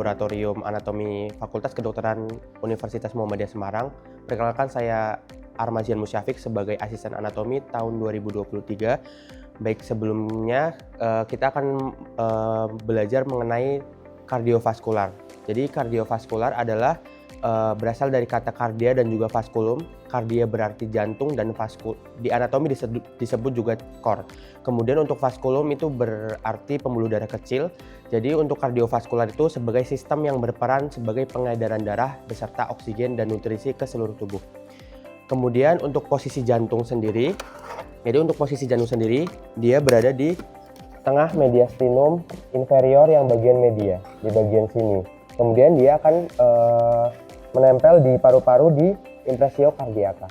Laboratorium Anatomi Fakultas Kedokteran Universitas Muhammadiyah Semarang. Perkenalkan, saya Armazian Musyafik sebagai asisten anatomi tahun 2023. Baik, sebelumnya kita akan belajar mengenai kardiovaskular. Jadi kardiovaskular adalah berasal dari kata kardia dan juga vaskulum. Kardia berarti jantung dan di anatomi disebut juga core. Kemudian untuk vaskulum itu berarti pembuluh darah kecil. Jadi untuk kardiovaskular itu sebagai sistem yang berperan sebagai pengedaran darah beserta oksigen dan nutrisi ke seluruh tubuh. Kemudian untuk posisi jantung sendiri, dia berada di tengah mediastinum inferior yang bagian media, di bagian sini. Kemudian dia akan menempel di paru-paru di impressio cardiaca.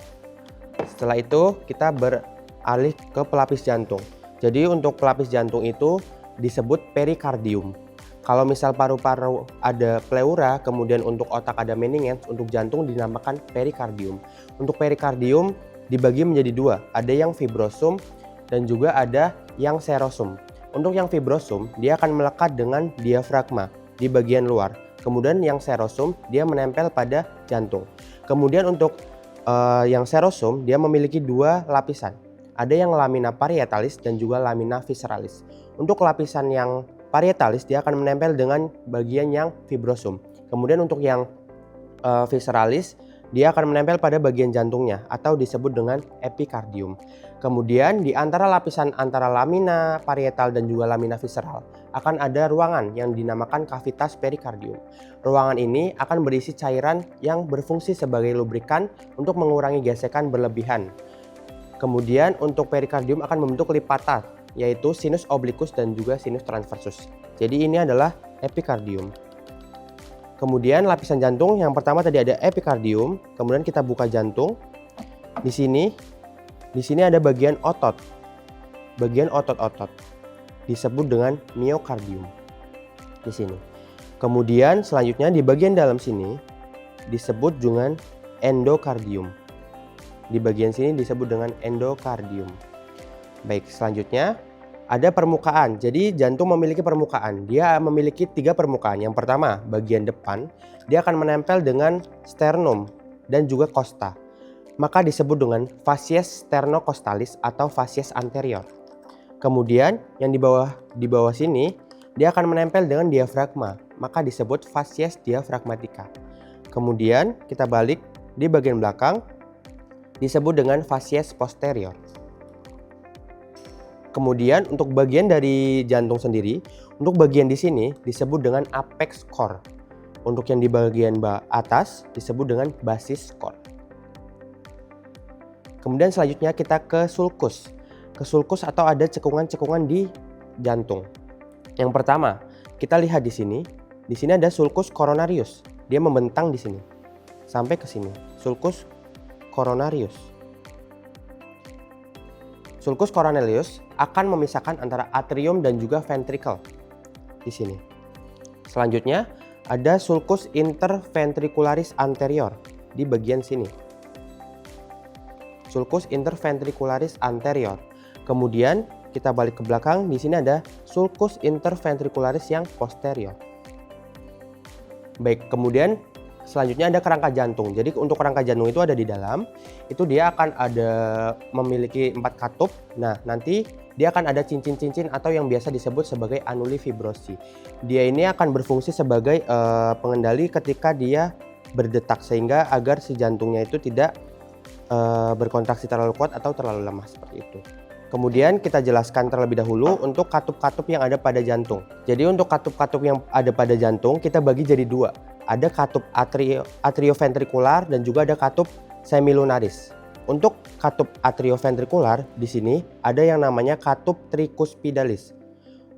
Setelah itu kita beralih ke pelapis jantung. Jadi untuk pelapis jantung itu disebut perikardium. Kalau misal paru-paru ada pleura, kemudian untuk otak ada meninges, untuk jantung dinamakan perikardium. Untuk perikardium dibagi menjadi dua, ada yang fibrosum dan juga ada yang serosum. Untuk yang fibrosum dia akan melekat dengan diafragma di bagian luar. Kemudian yang serosum dia menempel pada jantung. Kemudian untuk yang serosum dia memiliki dua lapisan. Ada yang lamina parietalis dan juga lamina visceralis. Untuk lapisan yang parietalis dia akan menempel dengan bagian yang fibrosum. Kemudian untuk yang visceralis dia akan menempel pada bagian jantungnya atau disebut dengan epikardium. Kemudian di antara lapisan antara lamina parietal dan juga lamina visceral akan ada ruangan yang dinamakan cavitas perikardium. Ruangan ini akan berisi cairan yang berfungsi sebagai lubrikan untuk mengurangi gesekan berlebihan. Kemudian untuk perikardium akan membentuk lipatan, yaitu sinus oblikus dan juga sinus transversus. Jadi ini adalah epikardium. Kemudian lapisan jantung yang pertama tadi ada epikardium, kemudian kita buka jantung. Di sini ada bagian otot. Bagian otot-otot disebut dengan miokardium. Di sini. Kemudian selanjutnya di bagian dalam sini disebut dengan endokardium. Di bagian sini disebut dengan endokardium. Baik, selanjutnya ada permukaan. Jadi jantung memiliki permukaan. Dia memiliki 3 permukaan. Yang pertama, bagian depan, dia akan menempel dengan sternum dan juga costa. Maka disebut dengan facies sternocostalis atau facies anterior. Kemudian yang di bawah sini, dia akan menempel dengan diafragma. Maka disebut facies diafragmatica. Kemudian kita balik di bagian belakang, disebut dengan facies posterior. Kemudian untuk bagian dari jantung sendiri, untuk bagian di sini disebut dengan apex core. Untuk yang di bagian atas disebut dengan basis core. Kemudian selanjutnya kita ke sulcus. Ke sulcus atau ada cekungan-cekungan di jantung. Yang pertama, kita lihat di sini. Di sini ada sulcus coronarius. Dia membentang di sini sampai ke sini. Sulcus coronarius. Sulcus coronarius akan memisahkan antara atrium dan juga ventricle di sini. Selanjutnya ada sulcus interventricularis anterior di bagian sini. Sulcus interventricularis anterior. Kemudian kita balik ke belakang, di sini ada sulcus interventricularis yang posterior. Baik, kemudian selanjutnya ada kerangka jantung. Jadi untuk kerangka jantung itu ada di dalam. Itu dia akan memiliki 4 katup. Nah, nanti dia akan ada cincin-cincin atau yang biasa disebut sebagai anuli fibrosi. Dia ini akan berfungsi sebagai pengendali ketika dia berdetak, sehingga agar si jantungnya itu tidak berkontraksi terlalu kuat atau terlalu lemah seperti itu. Kemudian kita jelaskan terlebih dahulu untuk katup-katup yang ada pada jantung. Jadi untuk katup-katup yang ada pada jantung kita bagi jadi 2. Ada katup atrioventrikular dan juga ada katup semilunaris. Untuk katup atrioventrikular di sini ada yang namanya katup tricuspidalis.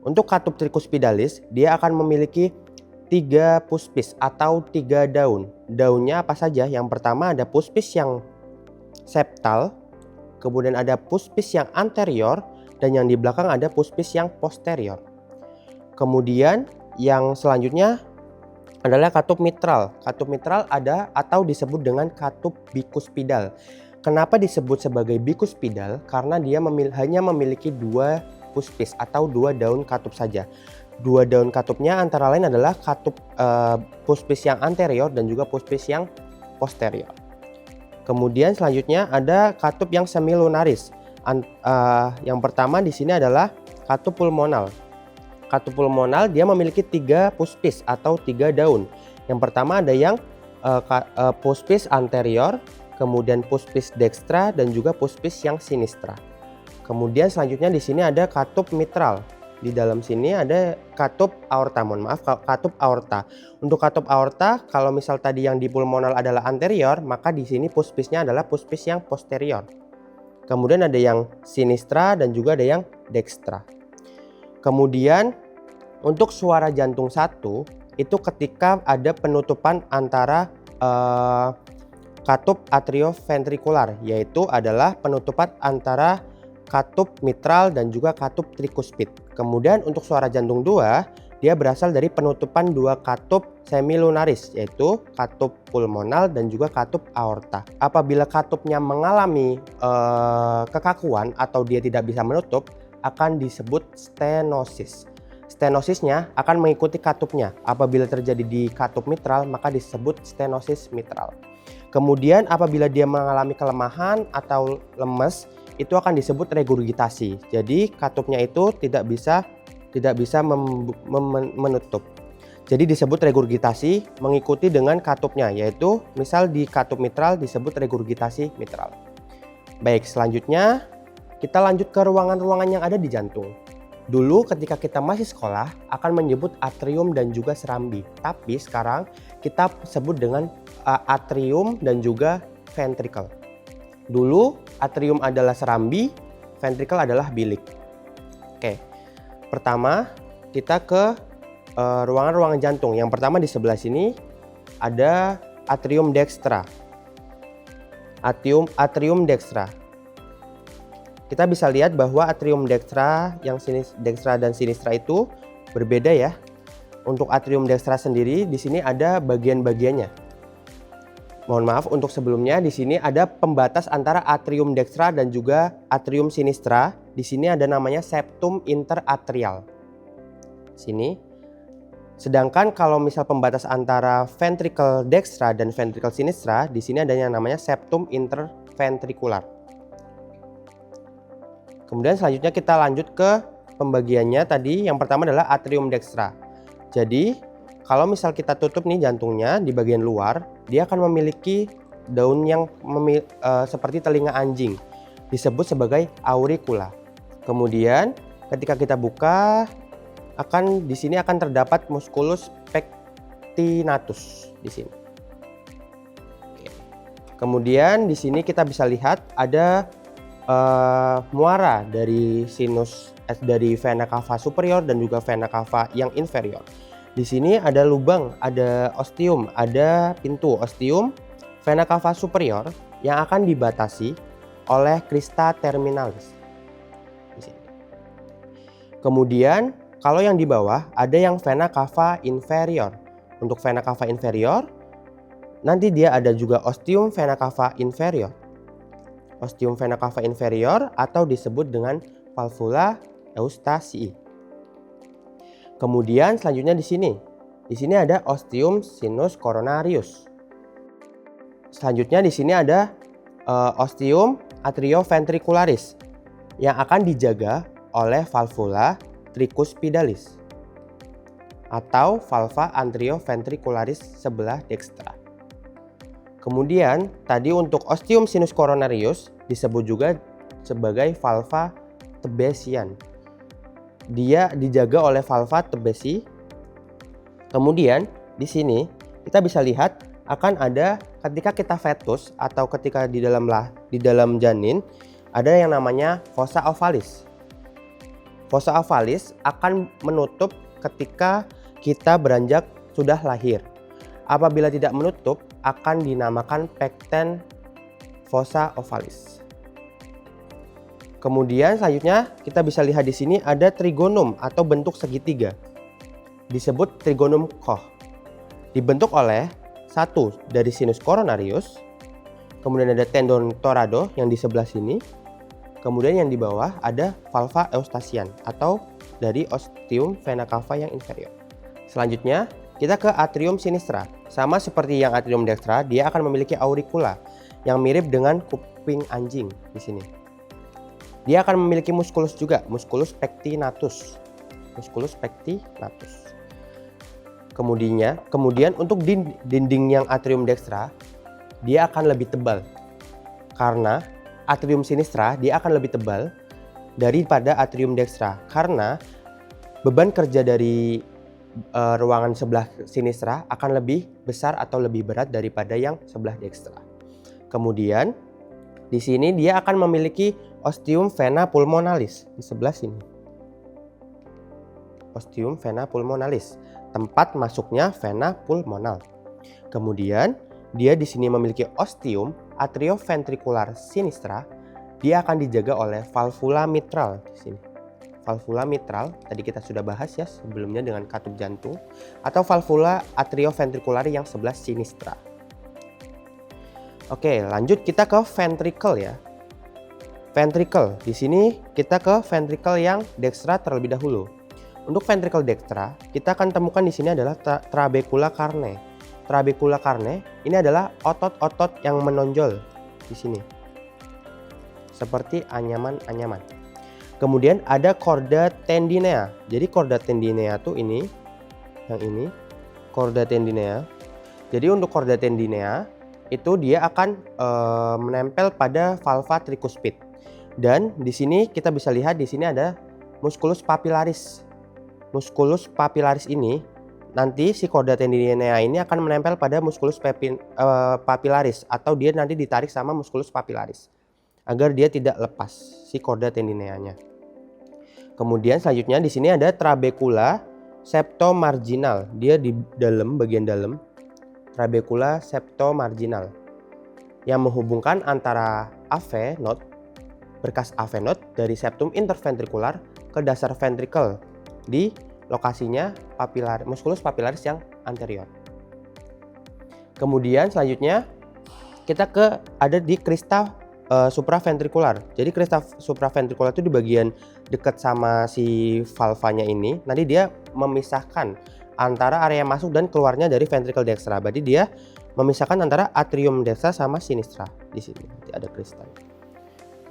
Untuk katup tricuspidalis dia akan memiliki 3 puspis atau 3 daun. Daunnya apa saja? Yang pertama ada puspis yang septal, kemudian ada puspis yang anterior, dan yang di belakang ada puspis yang posterior. Kemudian yang selanjutnya adalah katup mitral. Katup mitral ada atau disebut dengan katup bikuspidal. Kenapa disebut sebagai bikuspidal? Karena dia hanya memiliki 2 puspis atau 2 daun katup saja. Dua daun katupnya antara lain adalah katup puspis yang anterior dan juga puspis yang posterior. Kemudian selanjutnya ada katup yang semilunaris. Yang pertama di sini adalah katup pulmonal. Katup pulmonal dia memiliki 3 puspis atau 3 daun. Yang pertama ada yang puspis anterior, kemudian puspis dextra dan juga puspis yang sinistra. Kemudian selanjutnya di sini ada katup mitral. Di dalam sini ada katup aorta, katup aorta. Untuk katup aorta, kalau misal tadi yang di pulmonal adalah anterior, maka di sini puspisnya adalah puspis yang posterior. Kemudian ada yang sinistra dan juga ada yang dextra. Kemudian untuk suara jantung 1 itu ketika ada penutupan antara katup atrioventrikular, yaitu adalah penutupan antara katup mitral dan juga katup trikuspid. Kemudian untuk suara jantung 2, dia berasal dari penutupan 2 katup semilunaris, yaitu katup pulmonal dan juga katup aorta. Apabila katupnya mengalami kekakuan atau dia tidak bisa menutup, akan disebut stenosis. Stenosisnya akan mengikuti katupnya. Apabila terjadi di katup mitral, maka disebut stenosis mitral. Kemudian apabila dia mengalami kelemahan atau lemes, itu akan disebut regurgitasi. Jadi katupnya itu tidak bisa menutup. Jadi disebut regurgitasi mengikuti dengan katupnya, yaitu misal di katup mitral disebut regurgitasi mitral. Baik, selanjutnya kita lanjut ke ruangan-ruangan yang ada di jantung. Dulu ketika kita masih sekolah akan menyebut atrium dan juga serambi. Tapi sekarang kita sebut dengan atrium dan juga ventricle. Dulu atrium adalah serambi, ventricle adalah bilik. Oke, pertama kita ke ruangan-ruangan jantung. Yang pertama di sebelah sini ada atrium dextra. Atrium dextra. Kita bisa lihat bahwa atrium dextra dextra dan sinistra itu berbeda ya. Untuk atrium dextra sendiri di sini ada bagian-bagiannya. Mohon maaf, untuk sebelumnya di sini ada pembatas antara atrium dextra dan juga atrium sinistra. Di sini ada namanya septum interatrial. Sini. Sedangkan kalau misal pembatas antara ventricle dextra dan ventricle sinistra, di sini ada yang namanya septum interventricular. Kemudian selanjutnya kita lanjut ke pembagiannya tadi. Yang pertama adalah atrium dextra. Jadi kalau misal kita tutup nih jantungnya di bagian luar, dia akan memiliki daun yang seperti telinga anjing, disebut sebagai auricula. Kemudian ketika kita buka, di sini akan terdapat musculus pectinatus di sini. Oke. Kemudian di sini kita bisa lihat ada muara dari dari vena cava superior dan juga vena cava yang inferior. Di sini ada lubang, ada ostium, ada pintu ostium vena cava superior yang akan dibatasi oleh crista terminalis. Di sini. Kemudian kalau yang di bawah ada yang vena cava inferior. Untuk vena cava inferior nanti dia ada juga ostium vena cava inferior. Ostium vena cava inferior atau disebut dengan valvula eustasii. Kemudian selanjutnya di sini ada ostium sinus coronarius. Selanjutnya di sini ada ostium atrioventricularis yang akan dijaga oleh valvula tricuspidalis atau valva anterioventricularis sebelah dekstra. Kemudian tadi untuk ostium sinus coronarius disebut juga sebagai valva Tebesian. Dia dijaga oleh valva Tebesi. Kemudian di sini kita bisa lihat akan ada ketika kita fetus atau ketika di dalam janin ada yang namanya fossa ovalis. Fossa ovalis akan menutup ketika kita beranjak sudah lahir. Apabila tidak menutup akan dinamakan pecten fossa ovalis. Kemudian selanjutnya kita bisa lihat di sini ada trigonum atau bentuk segitiga. Disebut trigonum Koch. Dibentuk oleh satu dari sinus coronarius, kemudian ada tendon torado yang di sebelah sini, kemudian yang di bawah ada valva eustasian atau dari ostium vena cava yang inferior. Selanjutnya, kita ke atrium sinistra. Sama seperti yang atrium dextra, dia akan memiliki auricula yang mirip dengan kuping anjing di sini. Dia akan memiliki musculus juga, musculus pectinatus. Musculus pectinatus. Kemudian untuk dinding yang atrium dextra, dia akan lebih tebal. Karena atrium sinistra dia akan lebih tebal daripada atrium dextra. Karena beban kerja dari ruangan sebelah sinistra akan lebih besar atau lebih berat daripada yang sebelah dextra. Kemudian di sini dia akan memiliki ostium vena pulmonalis di sebelah sini. Ostium vena pulmonalis, tempat masuknya vena pulmonal. Kemudian dia di sini memiliki ostium atrioventricular sinistra. Dia akan dijaga oleh valvula mitral di sini. Valvula mitral tadi kita sudah bahas ya sebelumnya dengan katup jantung, atau valvula atrioventricular yang sebelah sinistra. Oke, lanjut kita ke ventricle ya. Ventricle, di sini kita ke ventricle yang dextra terlebih dahulu. Untuk ventricle dextra, kita akan temukan di sini adalah trabecula carne. Trabecula carne ini adalah otot-otot yang menonjol di sini. Seperti anyaman-anyaman. Kemudian ada chorda tendinea. Jadi chorda tendinea tuh ini, yang ini, chorda tendinea. Jadi untuk chorda tendinea itu dia akan menempel pada valva tricuspid. Dan di sini kita bisa lihat di sini ada musculus papillaris. Musculus papillaris ini nanti si chorda tendinea ini akan menempel pada musculus papillaris, atau dia nanti ditarik sama musculus papillaris agar dia tidak lepas si chorda tendineanya. Kemudian selanjutnya di sini ada trabecula septomarginal. Dia di dalam, bagian dalam, trabecula septomarginal yang menghubungkan antara AV node, berkas AV node dari septum interventricular ke dasar ventricle di lokasinya musculus papillaris yang anterior. Kemudian selanjutnya kita ada di crista supraventrikular. Jadi crista supraventrikular itu di bagian dekat sama si valvanya ini. Nanti dia memisahkan antara area masuk dan keluarnya dari ventricle dextra. Berarti dia memisahkan antara atrium dextra sama sinistra. Di sini nanti ada crista.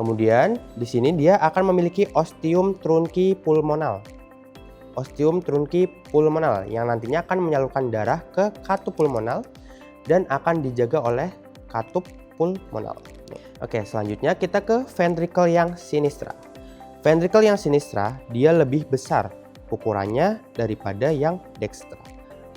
Kemudian di sini dia akan memiliki ostium trunci pulmonal. Ostium trunci pulmonal yang nantinya akan menyalurkan darah ke katup pulmonal dan akan dijaga oleh katup pulmonal. Oke, selanjutnya kita ke ventricle yang sinistra. Ventricle yang sinistra dia lebih besar ukurannya daripada yang dextra.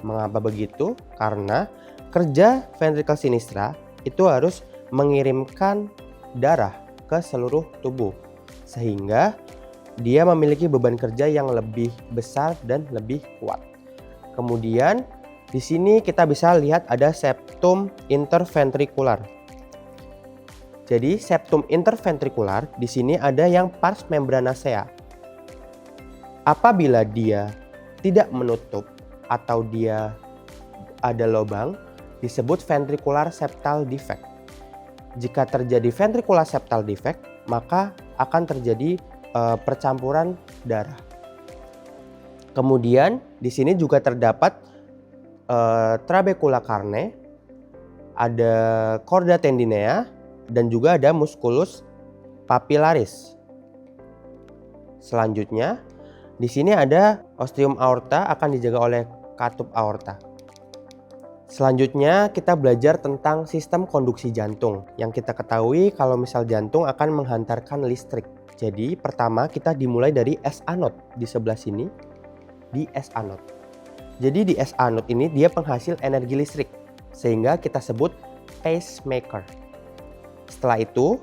Mengapa begitu? Karena kerja ventricle sinistra itu harus mengirimkan darah ke seluruh tubuh, sehingga dia memiliki beban kerja yang lebih besar dan lebih kuat. Kemudian di sini kita bisa lihat ada septum interventricular. Jadi septum interventricular di sini ada yang pars membranacea. Apabila dia tidak menutup atau dia ada lubang, disebut ventricular septal defect. Jika terjadi ventricular septal defect, maka akan terjadi percampuran darah. Kemudian di sini juga terdapat trabecula carne, ada chorda tendinea, dan juga ada musculus papillaris. Selanjutnya di sini ada ostium aorta akan dijaga oleh katup aorta. Selanjutnya kita belajar tentang sistem konduksi jantung. Yang kita ketahui kalau misal jantung akan menghantarkan listrik. Jadi pertama kita dimulai dari SA node di sebelah sini, di SA node. Jadi di SA node ini dia penghasil energi listrik, sehingga kita sebut pacemaker. Setelah itu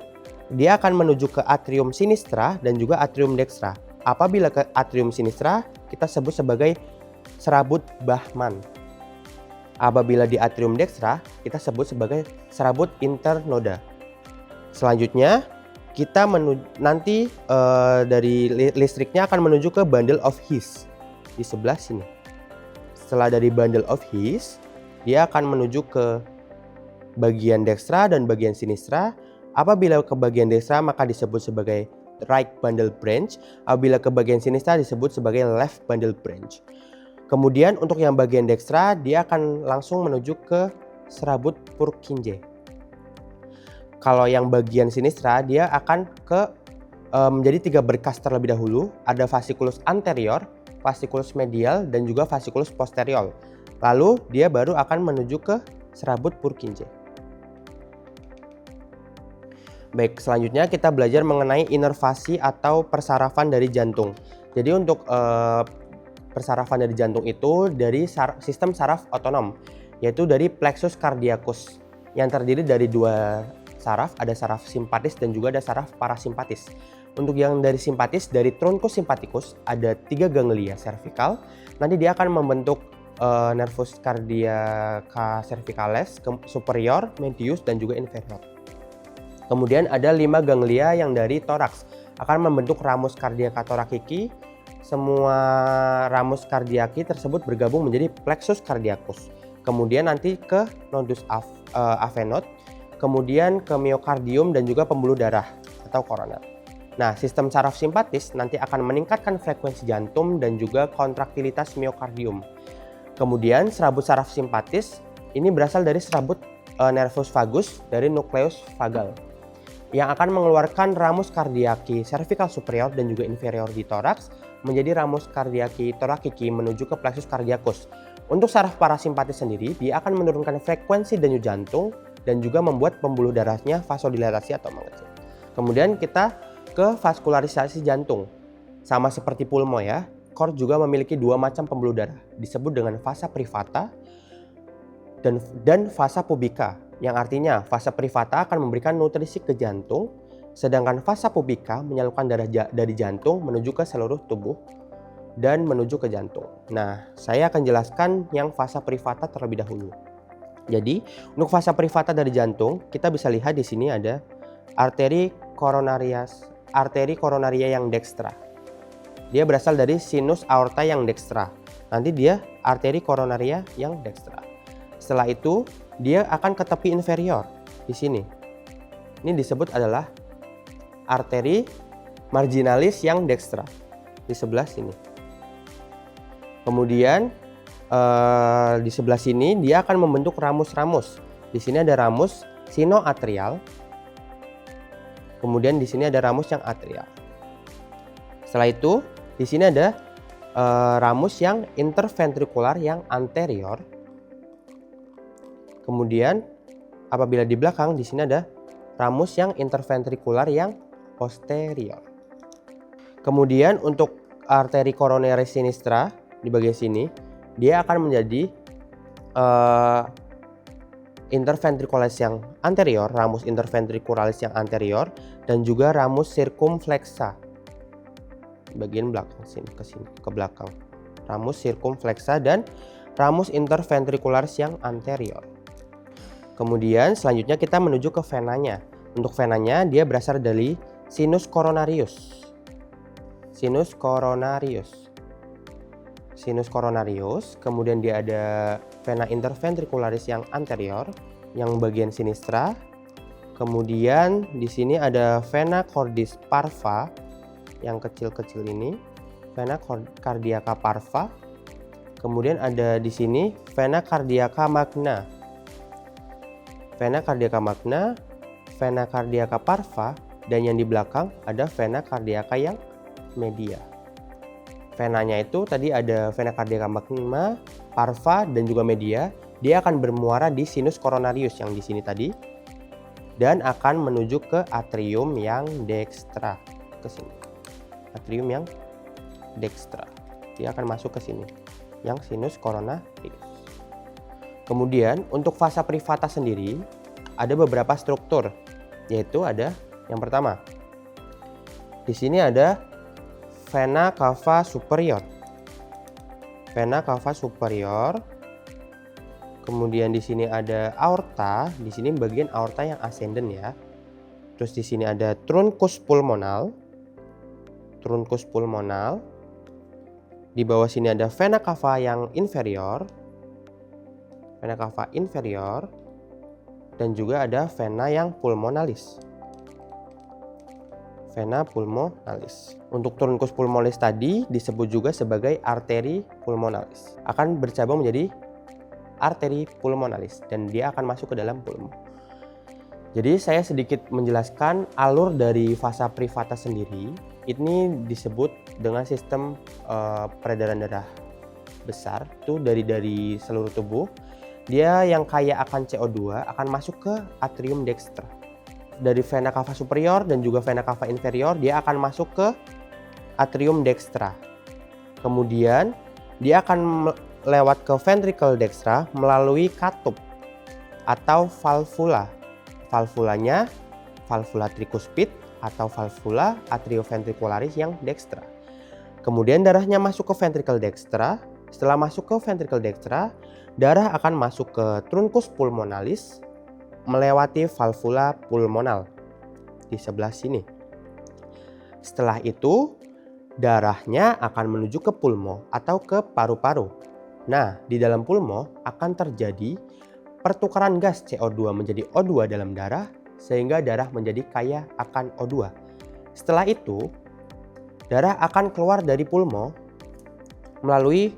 dia akan menuju ke atrium sinistra dan juga atrium dextra. Apabila ke atrium sinistra kita sebut sebagai serabut Bachmann. Apabila di atrium dextra kita sebut sebagai serabut internoda. Selanjutnya kita nanti dari listriknya akan menuju ke bundle of His di sebelah sini. Setelah dari bundle of His, dia akan menuju ke bagian dextra dan bagian sinistra. Apabila ke bagian dextra maka disebut sebagai right bundle branch. Apabila ke bagian sinistra disebut sebagai left bundle branch. Kemudian untuk yang bagian dextra dia akan langsung menuju ke serabut Purkinje. Kalau yang bagian sinistra dia akan ke menjadi 3 berkas terlebih dahulu. Ada fasciculus anterior, fasciculus medial, dan juga fasciculus posterior. Lalu dia baru akan menuju ke serabut Purkinje. Baik, selanjutnya kita belajar mengenai inervasi atau persarafan dari jantung. Jadi untuk persarafan dari jantung itu dari sistem saraf otonom, yaitu dari plexus cardiacus yang terdiri dari 2 saraf, ada saraf simpatis dan juga ada saraf parasimpatis. Untuk yang dari simpatis, dari truncus sympathicus ada 3 ganglia cervical. Nanti dia akan membentuk nervus cardiaca cervicalis superior, medius, dan juga inferior. Kemudian ada 5 ganglia yang dari toraks akan membentuk ramus cardiaca thoracici. Semua ramus cardiaci tersebut bergabung menjadi plexus cardiacus. Kemudian nanti ke nodus avenot, kemudian ke miokardium dan juga pembuluh darah atau koroner. Nah, sistem saraf simpatis nanti akan meningkatkan frekuensi jantung dan juga kontraktilitas miokardium. Kemudian serabut saraf simpatis ini berasal dari serabut nervus vagus dari nukleus vagal yang akan mengeluarkan ramus cardiaci cervical superior dan juga inferior di toraks menjadi ramus cardiaci thoracici menuju ke plexus cardiacus. Untuk saraf parasimpatis sendiri, dia akan menurunkan frekuensi denyut jantung dan juga membuat pembuluh darahnya vasodilatasi atau mengecil. Kemudian kita ke vaskularisasi jantung. Sama seperti pulmo ya, cor juga memiliki 2 macam pembuluh darah, disebut dengan vasa privata dan vasa pubica. Yang artinya vasa privata akan memberikan nutrisi ke jantung, sedangkan vasa pubica menyalurkan darah dari jantung menuju ke seluruh tubuh dan menuju ke jantung. Nah, saya akan jelaskan yang vasa privata terlebih dahulu. Jadi, untuk vasa privata dari jantung, kita bisa lihat di sini ada arteri koronaria yang dextra. Dia berasal dari sinus aorta yang dextra. Nanti dia arteri koronaria yang dextra. Setelah itu, dia akan ke tepi inferior di sini. Ini disebut adalah arteri marginalis yang dextra di sebelah sini. Kemudian di sebelah sini dia akan membentuk ramus-ramus. Di sini ada ramus sinoatrial. Kemudian di sini ada ramus yang atrial. Setelah itu, di sini ada ramus yang interventrikular yang anterior. Kemudian apabila di belakang di sini ada ramus yang interventrikular yang posterior. Kemudian untuk arteri coronaris sinistra di bagian sini dia akan menjadi interventricularis yang anterior, ramus interventricularis yang anterior, dan juga ramus circumflexa bagian belakang sini ke belakang. Ramus circumflexa dan ramus interventricularis yang anterior. Kemudian selanjutnya kita menuju ke venanya. Untuk venanya dia berasal dari sinus coronarius. Sinus coronarius. Kemudian dia ada vena interventricularis yang anterior, yang bagian sinistra. Kemudian di sini ada vena cordis parva yang kecil-kecil ini, vena cardiaca parva. Kemudian ada di sini vena cardiaca magna. Vena cardiaca magna, vena cardiaca parva, dan yang di belakang ada vena cardiaca yang media. Venanya itu tadi ada vena cardiaca magna, parva, dan juga media. Dia akan bermuara di sinus coronarius yang di sini tadi dan akan menuju ke atrium yang dextra ke sini. Atrium yang dextra. Dia akan masuk ke sini yang sinus coronarius. Kemudian untuk vasa privata sendiri ada beberapa struktur, yaitu ada yang pertama. Di sini ada vena cava superior. Vena cava superior. Kemudian di sini ada aorta, di sini bagian aorta yang ascendent ya. Terus di sini ada truncus pulmonal. Truncus pulmonal. Di bawah sini ada vena cava yang inferior. Vena cava inferior, dan juga ada vena yang pulmonalis. vena pulmonalis. Untuk truncus pulmonalis tadi disebut juga sebagai arteri pulmonalis. Akan bercabang menjadi arteri pulmonalis dan dia akan masuk ke dalam pulmo. Jadi saya sedikit menjelaskan alur dari vasa privata sendiri. Ini disebut dengan sistem peredaran darah besar itu dari seluruh tubuh. Dia yang kaya akan CO2 akan masuk ke atrium dextra. Dari vena cava superior dan juga vena cava inferior dia akan masuk ke atrium dextra. Kemudian dia akan lewat ke ventricle dextra melalui katup atau valvula. Valvulanya valvula tricuspid atau valvula atrioventricularis yang dextra. Kemudian darahnya masuk ke ventricle dextra. Setelah masuk ke ventricle dextra, darah akan masuk ke truncus pulmonalis melewati valvula pulmonal di sebelah sini. Setelah itu, darahnya akan menuju ke pulmo atau ke paru-paru. Nah, di dalam pulmo akan terjadi pertukaran gas CO2 menjadi O2 dalam darah sehingga darah menjadi kaya akan O2. Setelah itu, darah akan keluar dari pulmo melalui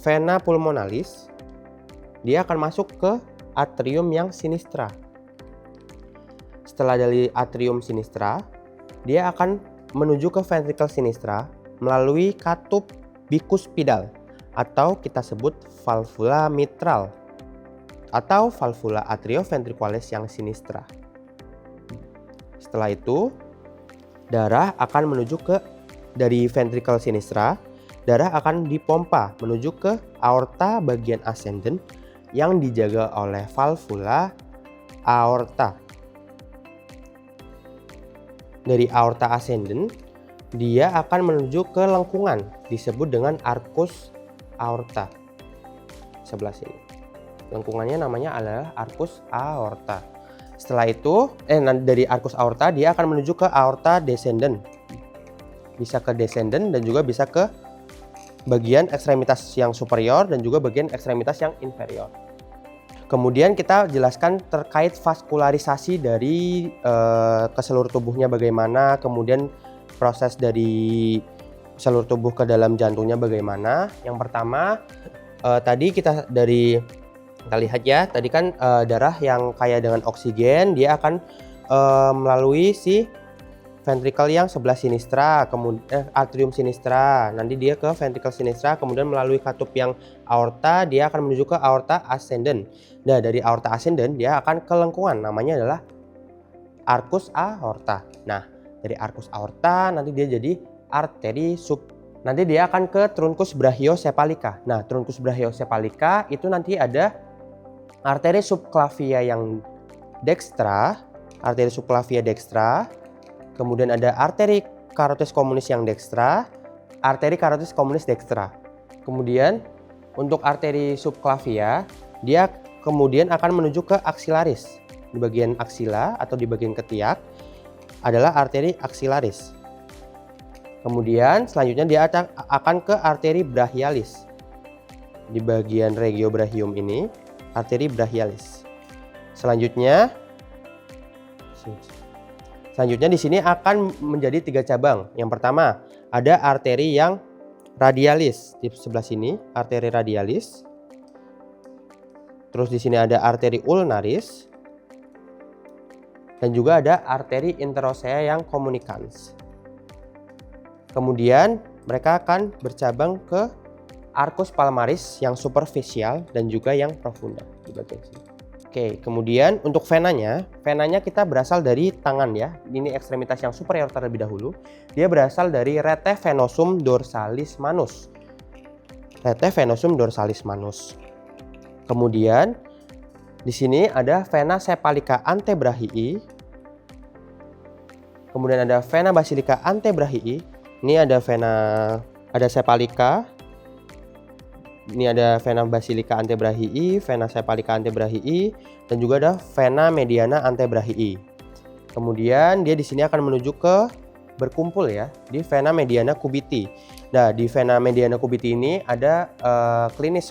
vena pulmonalis. Dia akan masuk ke atrium yang sinistra. Setelah dari atrium sinistra, dia akan menuju ke ventricle sinistra melalui katup bicuspidal atau kita sebut valvula mitral atau valvula atrioventriculis yang sinistra. Setelah itu, darah akan menuju dari ventricle sinistra, darah akan dipompa menuju ke aorta bagian ascendent yang dijaga oleh valvula aorta. Dari aorta ascendent, dia akan menuju ke lengkungan disebut dengan arcus aorta. Sebelah sini. Lengkungannya namanya adalah arcus aorta. Setelah itu, dari arcus aorta dia akan menuju ke aorta descendent. Bisa ke descendent dan juga bisa ke bagian ekstremitas yang superior dan juga bagian ekstremitas yang inferior. Kemudian kita jelaskan terkait vaskularisasi dari ke seluruh tubuhnya bagaimana, kemudian proses dari seluruh tubuh ke dalam jantungnya bagaimana. Yang pertama, tadi kita lihat ya, tadi kan darah yang kaya dengan oksigen dia akan melalui si ventricle yang sebelah sinistra, kemudian atrium sinistra, nanti dia ke ventricle sinistra, kemudian melalui katup yang aorta dia akan menuju ke aorta ascendent. Nah, dari aorta ascendent dia akan ke lengkungan, namanya adalah arcus aorta. Nah, dari arcus aorta nanti dia jadi arteri nanti dia akan ke truncus brachiocephalica. Nah, truncus brachiocephalica itu nanti ada arteri subclavia yang dextra, arteri subclavia dextra. Kemudian ada arteri carotis communis yang dextra, arteri carotis communis dextra. Kemudian untuk arteri subclavia, dia kemudian akan menuju ke axillaris. Di bagian aksila atau di bagian ketiak adalah arteri axillaris. Kemudian selanjutnya dia akan ke arteri brachialis. Di bagian regiobrachium ini, arteri brachialis. Selanjutnya di sini akan menjadi 3 cabang. Yang pertama, ada arteri yang radialis di sebelah sini, arteri radialis. Terus di sini ada arteri ulnaris. Dan juga ada arteri interosea yang communicans. Kemudian mereka akan bercabang ke arcus palmaris yang superficial dan juga yang profunda di bagian sini. Oke, kemudian untuk venanya kita berasal dari tangan ya. Ini ekstremitas yang superior terlebih dahulu. Dia berasal dari rete venosum dorsalis manus. Rete venosum dorsalis manus. Kemudian di sini ada vena cephalica antebrachii. Kemudian ada vena basilica antebrachii. Ini ada cephalica. Ini ada vena basilica antebrachii, vena cephalica antebrachii, dan juga ada vena mediana antebrachii. Kemudian dia di sini akan menuju ke berkumpul ya di vena mediana cubiti. Nah, di vena mediana cubiti ini ada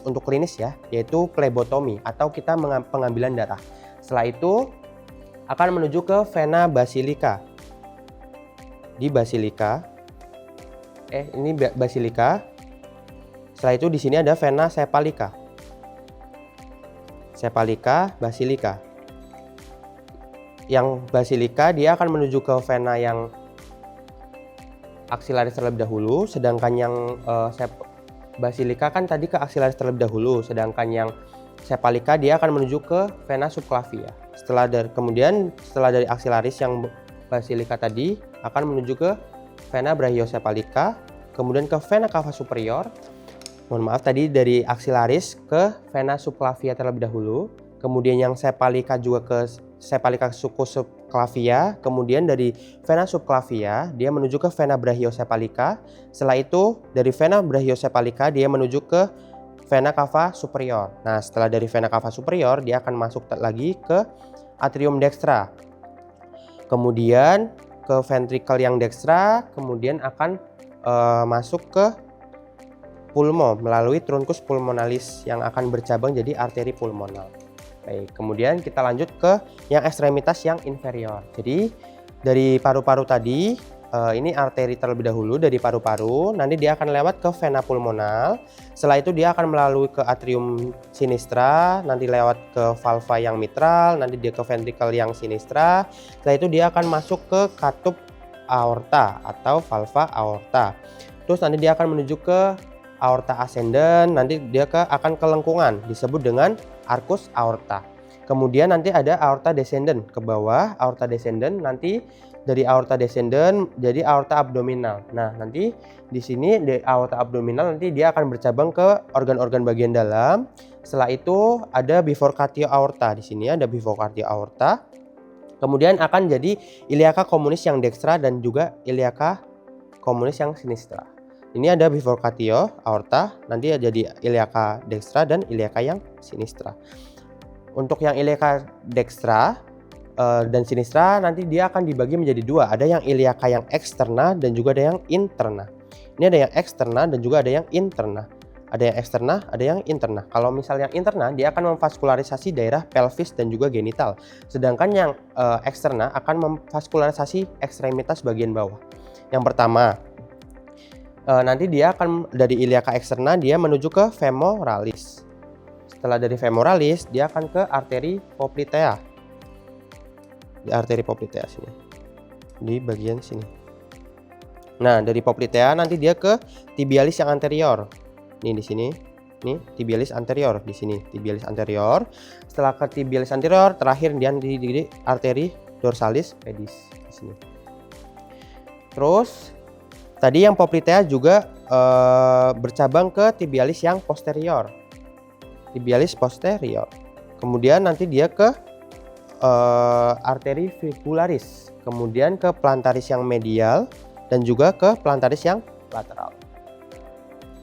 untuk klinis ya, yaitu plebotomi atau kita pengambilan darah. Setelah itu akan menuju ke vena basilica. di basilika. Ini basilika. Setelah itu di sini ada vena sepalika. Sepalika, basilika. Yang basilika dia akan menuju ke vena yang aksilaris terlebih dahulu, sedangkan yang basilika kan tadi ke aksilaris terlebih dahulu, sedangkan yang sepalika dia akan menuju ke vena subclavia. Setelah dari aksilaris yang basilika tadi akan menuju ke vena brachiosepalika, kemudian ke vena cava superior. Mohon maaf, tadi dari aksilaris ke vena subclavia terlebih dahulu, kemudian yang sepalika juga ke sepalika sucus subclavia, kemudian dari vena subclavia dia menuju ke vena brachiosepalika. Setelah itu dari vena brachiosepalika dia menuju ke vena cava superior. Nah, setelah dari vena cava superior dia akan masuk lagi ke atrium dextra. Kemudian ke ventricle yang dextra, kemudian akan masuk ke pulmo melalui truncus pulmonalis yang akan bercabang jadi arteri pulmonal. Baik, kemudian kita lanjut ke yang ekstremitas yang inferior. Jadi dari paru-paru tadi, ini arteri terlebih dahulu dari paru-paru, nanti dia akan lewat ke vena pulmonal. Setelah itu dia akan melalui ke atrium sinistra, nanti lewat ke valva yang mitral, nanti dia ke ventricle yang sinistra. Setelah itu dia akan masuk ke katup aorta atau valva aorta. Terus nanti dia akan menuju ke aorta ascendens, nanti dia akan ke lengkungan disebut dengan arcus aorta. Kemudian nanti ada aorta descendens ke bawah, aorta descendens nanti dari aorta descendens jadi aorta abdominal. Nah, nanti di sini di aorta abdominal nanti dia akan bercabang ke organ-organ bagian dalam. Setelah itu ada bifurcatio aorta. Di sini ada bifurcatio aorta. Kemudian akan jadi iliaca communis yang dextra dan juga iliaca communis yang sinistra. Ini ada bifurcatio aorta, nanti jadi iliaca dextra dan iliaca yang sinistra. Untuk yang iliaca dextra dan sinistra nanti dia akan dibagi menjadi dua. Ada yang iliaca yang eksterna dan juga ada yang interna. Ini ada yang eksterna dan juga ada yang interna. Ada yang eksterna, ada yang interna. Kalau misalnya yang interna dia akan memvaskularisasi daerah pelvis dan juga genital. Sedangkan yang eksterna akan memvaskularisasi ekstremitas bagian bawah. Yang pertama, nanti dia akan dari iliaca eksterna dia menuju ke femoralis. Setelah dari femoralis dia akan ke arteri poplitea. Di arteri poplitea sini. Di bagian sini. Nah, dari poplitea nanti dia ke tibialis yang anterior. Nih di sini. Nih tibialis anterior di sini, tibialis anterior. Setelah ke tibialis anterior terakhir dia di arteri dorsalis pedis di sini. Terus tadi yang poplitea juga bercabang ke tibialis yang posterior. Tibialis posterior. Kemudian nanti dia ke arteri fibularis. Kemudian ke plantaris yang medial dan juga ke plantaris yang lateral.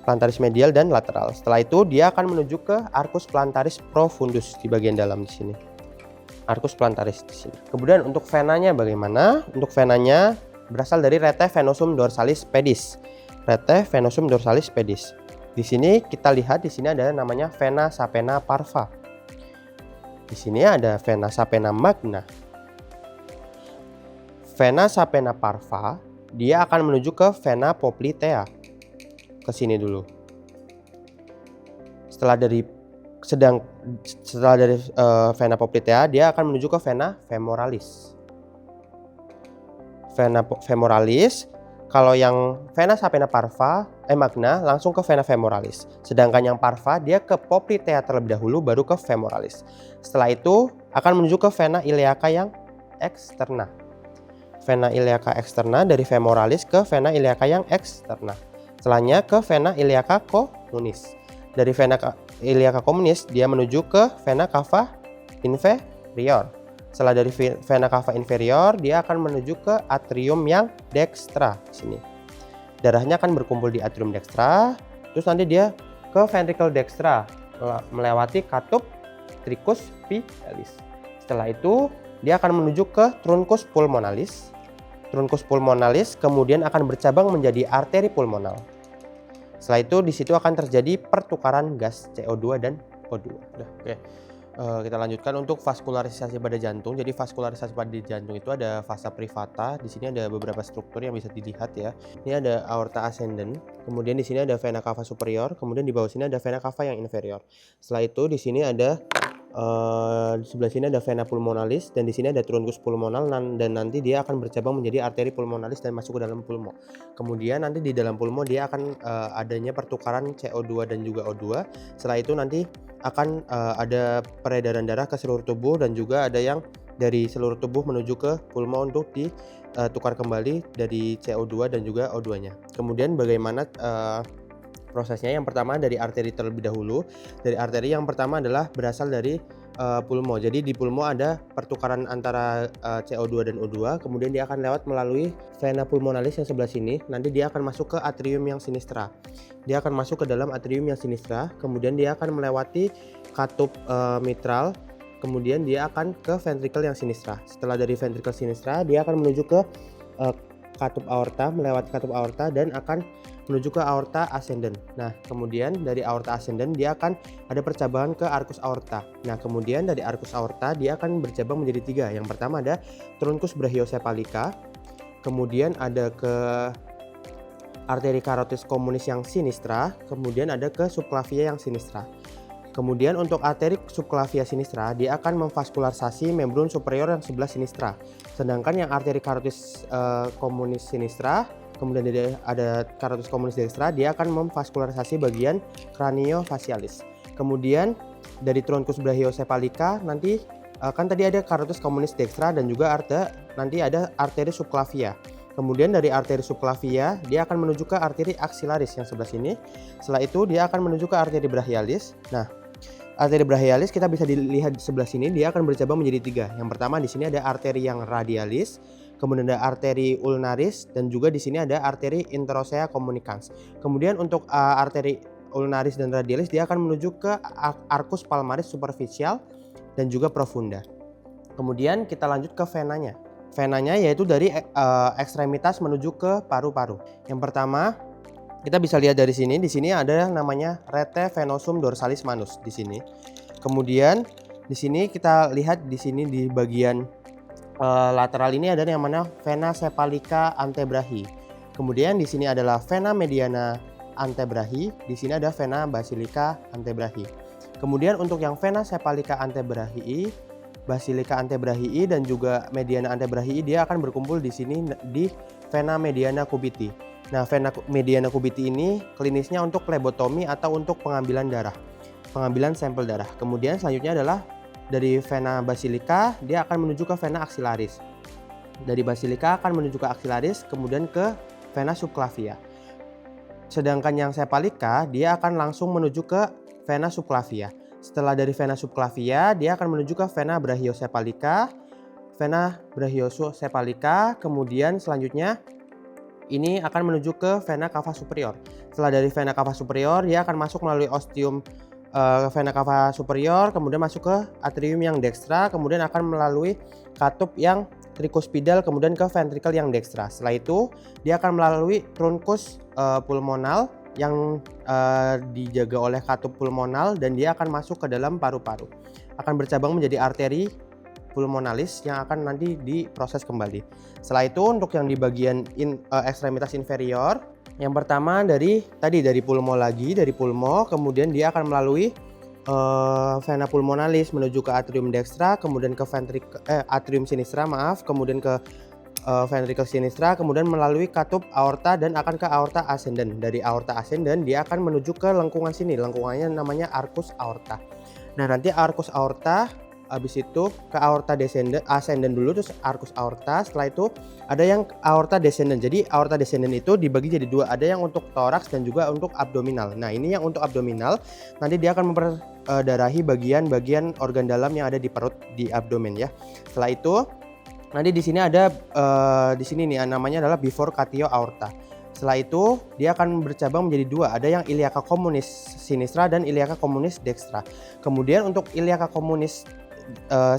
Plantaris medial dan lateral. Setelah itu dia akan menuju ke arcus plantaris profundus di bagian dalam di sini. Arcus plantaris di sini. Kemudian untuk venanya bagaimana? Untuk venanya berasal dari rete venosum dorsalis pedis. Rete venosum dorsalis pedis. Di sini kita lihat di sini ada namanya vena sapena parva. Di sini ada vena sapena magna. Vena sapena parva dia akan menuju ke vena poplitea. Ke sini dulu. Setelah dari vena poplitea dia akan menuju ke vena femoralis. Vena femoralis, kalau yang vena sapena parva magna langsung ke vena femoralis. Sedangkan yang parva dia ke poplitea terlebih dahulu baru ke femoralis. Setelah itu akan menuju ke vena iliaca yang eksterna. Vena iliaca eksterna dari femoralis ke vena iliaca yang eksterna. Setelahnya ke vena iliaca communis. Dari vena iliaca communis dia menuju ke vena cava inferior. Setelah dari vena cava inferior dia akan menuju ke atrium yang dextra sini. Darahnya akan berkumpul di atrium dextra, terus nanti dia ke ventricle dextra melewati katup tricus pidalis. Setelah itu dia akan menuju ke truncus pulmonalis. Truncus pulmonalis kemudian akan bercabang menjadi arteri pulmonal. Setelah itu di situ akan terjadi pertukaran gas CO2 dan O2. Oke. Kita lanjutkan untuk vaskularisasi pada jantung. Jadi vaskularisasi pada jantung itu ada vasa privata. Di sini ada beberapa struktur yang bisa dilihat ya. Ini ada aorta ascendens. Kemudian di sini ada vena cava superior. Kemudian di bawah sini ada vena cava yang inferior. Setelah itu di sini ada di sebelah sini ada vena pulmonalis dan di sini ada truncus pulmonal dan nanti dia akan bercabang menjadi arteri pulmonalis dan masuk ke dalam pulmo. Kemudian nanti di dalam pulmo dia akan adanya pertukaran CO2 dan juga O2. Setelah itu nanti akan ada peredaran darah ke seluruh tubuh dan juga ada yang dari seluruh tubuh menuju ke pulmo untuk ditukar kembali dari CO2 dan juga O2-nya. Kemudian bagaimana prosesnya? Yang pertama dari arteri terlebih dahulu. Dari arteri yang pertama adalah berasal dari pulmo. Jadi di pulmo ada pertukaran antara CO2 dan O2. Kemudian dia akan lewat melalui vena pulmonalis yang sebelah sini. Nanti dia akan masuk ke atrium yang sinistra. Dia akan masuk ke dalam atrium yang sinistra. Kemudian dia akan melewati katup mitral. Kemudian dia akan ke ventrikel yang sinistra. Setelah dari ventrikel sinistra, dia akan menuju ke katup aorta, melewati katup aorta dan akan menuju ke aorta ascendens. Nah, kemudian dari aorta ascendens dia akan ada percabangan ke arcus aorta. Nah, kemudian dari arcus aorta dia akan bercabang menjadi 3. Yang pertama ada truncus brachiocephalica, kemudian ada ke arteri carotis communis yang sinistra, kemudian ada ke subclavia yang sinistra. Kemudian untuk arteri subclavia sinistra dia akan memvaskularisasi membran superior yang sebelah sinistra. Sedangkan yang arteri carotis communis sinistra, kemudian ada carotis communis dextra, dia akan memvaskularisasi bagian craniofacialis. Kemudian dari truncus brachiocephalica nanti kan tadi ada carotis communis dextra dan juga nanti ada arteri subclavia. Kemudian dari arteri subclavia dia akan menuju ke arteri axillaris yang sebelah sini. Setelah itu dia akan menuju ke arteri brachialis. Nah, arteri brachialis kita bisa dilihat di sebelah sini dia akan bercabang menjadi 3. Yang pertama di sini ada arteri yang radialis, kemudian ada arteri ulnaris dan juga di sini ada arteri interosea communicans. Kemudian untuk arteri ulnaris dan radialis dia akan menuju ke arcus palmaris superficial dan juga profunda. Kemudian kita lanjut ke venanya. Venanya yaitu dari ekstremitas menuju ke paru-paru. Yang pertama kita bisa lihat dari sini. Di sini ada namanya rete venosum dorsalis manus di sini. Kemudian di sini kita lihat di sini di bagian lateral ini ada yang mana vena cephalica antebrachi. Kemudian di sini adalah vena mediana antebrachi. Di sini ada vena basilica antebrachi. Kemudian untuk yang vena cephalica antebrachi, basilica antebrachi dan juga mediana antebrachi dia akan berkumpul di sini di vena mediana cubiti. Nah, vena mediana cubiti ini klinisnya untuk plebotomi atau untuk pengambilan darah, pengambilan sampel darah. Kemudian selanjutnya adalah dari vena basilica dia akan menuju ke vena axillaris. Dari basilica akan menuju ke axillaris, kemudian ke vena subclavia. Sedangkan yang cephalica dia akan langsung menuju ke vena subclavia. Setelah dari vena subclavia dia akan menuju ke vena brachiocephalica, kemudian selanjutnya ini akan menuju ke vena cava superior. Setelah dari vena cava superior dia akan masuk melalui ostium vena cava superior, kemudian masuk ke atrium yang dextra, kemudian akan melalui katup yang tricuspidal, kemudian ke ventrikel yang dextra. Setelah itu dia akan melalui truncus pulmonal yang dijaga oleh katup pulmonal dan dia akan masuk ke dalam paru-paru. Akan bercabang menjadi arteri pulmonalis yang akan nanti diproses kembali. Setelah itu untuk yang di bagian ekstremitas inferior, yang pertama dari pulmo lagi, dari pulmo, kemudian dia akan melalui vena pulmonalis menuju ke atrium dextra, kemudian ke atrium sinistra, kemudian ke ventricle sinistra, kemudian melalui katup aorta dan akan ke aorta ascendens. Dari aorta ascendens dia akan menuju ke lengkungan sini, lengkungannya namanya arcus aorta. Nah, nanti arcus aorta habis itu ke aorta ascendens dulu, terus arcus aorta. Setelah itu ada yang aorta descendens. Jadi aorta descendens itu dibagi jadi 2, ada yang untuk toraks dan juga untuk abdominal. Nah, ini yang untuk abdominal, nanti dia akan memperdarahi bagian-bagian organ dalam yang ada di perut, di abdomen ya. Setelah itu nanti di sini ada di sini nih namanya adalah bifurcatio aorta. Setelah itu dia akan bercabang menjadi 2, ada yang iliaca communis sinistra dan iliaca communis dextra. Kemudian untuk iliaca communis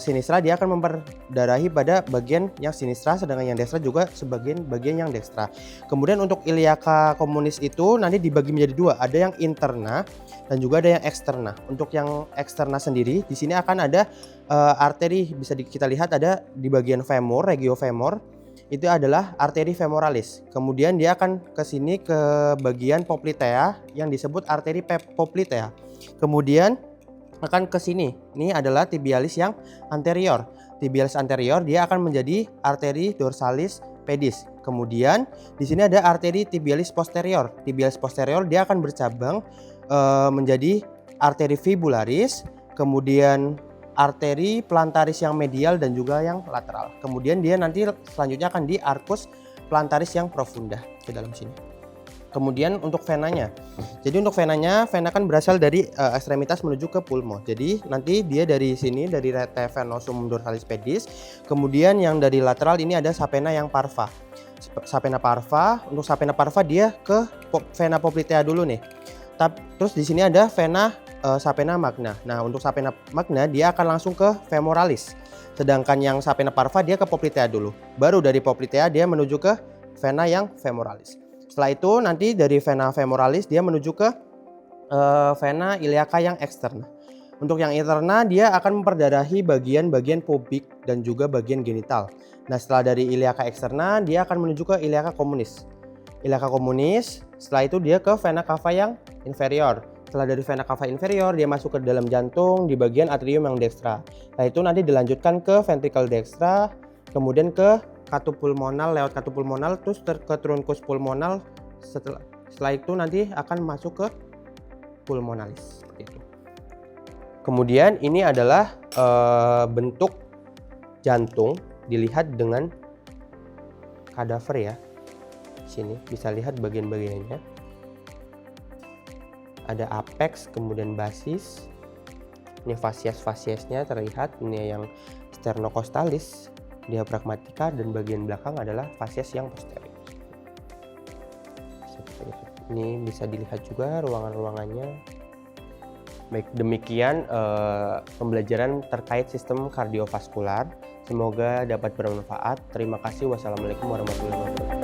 sinistra dia akan memperdarahi pada bagian yang sinistra, sedangkan yang dekstra juga sebagian bagian yang dekstra. Kemudian untuk iliaka communis itu nanti dibagi menjadi dua, ada yang interna dan juga ada yang eksterna. Untuk yang eksterna sendiri di sini akan ada arteri, bisa kita lihat ada di bagian femur, regio femur itu adalah arteri femoralis. Kemudian dia akan ke sini ke bagian poplitea yang disebut arteri poplitea. Kemudian akan ke sini. Ini adalah tibialis yang anterior. Tibialis anterior dia akan menjadi arteri dorsalis pedis. Kemudian di sini ada arteri tibialis posterior. Tibialis posterior dia akan bercabang menjadi arteri fibularis, kemudian arteri plantaris yang medial dan juga yang lateral. Kemudian dia nanti selanjutnya akan di arcus plantaris yang profunda ke dalam sini. Kemudian untuk venanya. Jadi untuk venanya, vena kan berasal dari ekstremitas menuju ke pulmo. Jadi nanti dia dari sini dari rete venosum dorsalis pedis. Kemudian yang dari lateral ini ada sapena yang parva. Sapena parva, untuk sapena parva dia ke vena poplitea dulu nih. Terus di sini ada vena sapena magna. Nah, untuk sapena magna dia akan langsung ke femoralis. Sedangkan yang sapena parva dia ke poplitea dulu. Baru dari poplitea dia menuju ke vena yang femoralis. Setelah itu nanti dari vena femoralis dia menuju ke vena iliaca yang eksterna. Untuk yang interna dia akan memperdarahi bagian-bagian pubik dan juga bagian genital. Nah, setelah dari iliaca eksterna dia akan menuju ke iliaca communis. Iliaca communis, setelah itu dia ke vena cava yang inferior. Setelah dari vena cava inferior dia masuk ke dalam jantung di bagian atrium yang dekstra. Nah, itu nanti dilanjutkan ke ventricle dekstra, kemudian ke katupulmonal, lewat katupulmonal terus ke truncus pulmonal. Setelah itu nanti akan masuk ke pulmonalis seperti itu. Kemudian ini adalah bentuk jantung dilihat dengan kadaver ya. Sini bisa lihat bagian-bagiannya. Ada apex, kemudian basis. Ini fasies-fasiesnya terlihat. Ini yang sternocostalis, diafragmatika, dan bagian belakang adalah fasies yang posterior. Ini bisa dilihat juga ruangan-ruangannya. Baik, demikian pembelajaran terkait sistem kardiovaskular. Semoga dapat bermanfaat. Terima kasih. Wassalamualaikum warahmatullahi wabarakatuh.